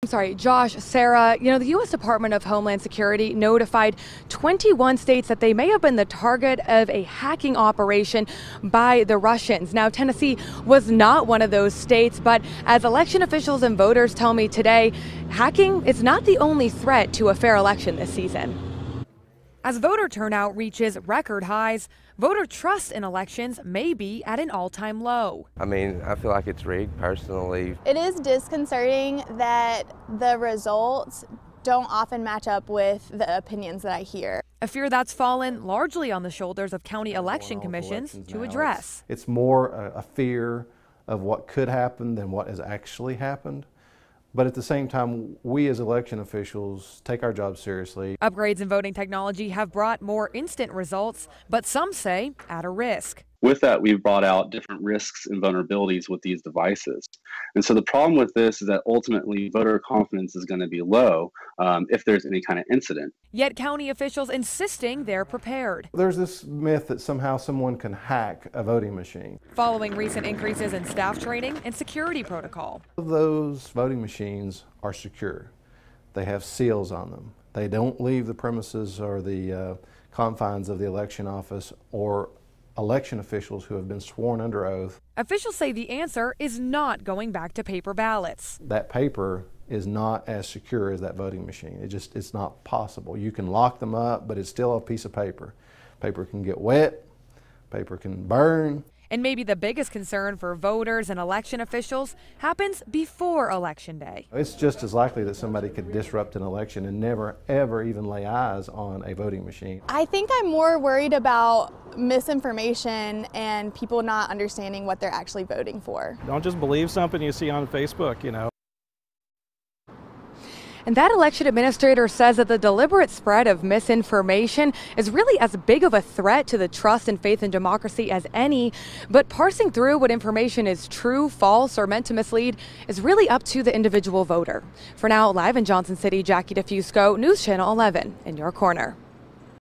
Josh, Sarah, the U.S. Department of Homeland Security notified 21 states that they may have been the target of a hacking operation by the Russians. Now, Tennessee was not one of those states, but as election officials and voters tell me today, hacking is not the only threat to a fair election this season. As voter turnout reaches record highs, voter trust in elections may be at an all-time low. I mean, I feel like it's rigged personally. It is disconcerting that the results don't often match up with the opinions that I hear. A fear that's fallen largely on the shoulders of county election commissions to address. It's more a fear of what could happen than what has actually happened. But at the same time, we as election officials take our job seriously. Upgrades in voting technology have brought more instant results, but some say at a risk. With that, we've brought out different risks and vulnerabilities with these devices. And so the problem with this is that ultimately voter confidence is going to be low if there's any kind of incident. Yet county officials insisting they're prepared. There's this myth that somehow someone can hack a voting machine. Following recent increases in staff training and security protocol. Those voting machines are secure. They have seals on them. They don't leave the premises or the confines of the election office or election officials who have been sworn under oath. Officials say the answer is not going back to paper ballots. That paper is not as secure as that voting machine. It's not possible. You can lock them up, but it's still a piece of paper. Paper can get wet, paper can burn. And maybe the biggest concern for voters and election officials happens before Election Day. It's just as likely that somebody could disrupt an election and never, ever even lay eyes on a voting machine. I think I'm more worried about misinformation and people not understanding what they're actually voting for. Don't just believe something you see on Facebook, And that election administrator says that the deliberate spread of misinformation is really as big of a threat to the trust and faith in democracy as any. But parsing through what information is true, false, or meant to mislead is really up to the individual voter. For now, live in Johnson City, Jackie DeFusco, News Channel 11 in your corner.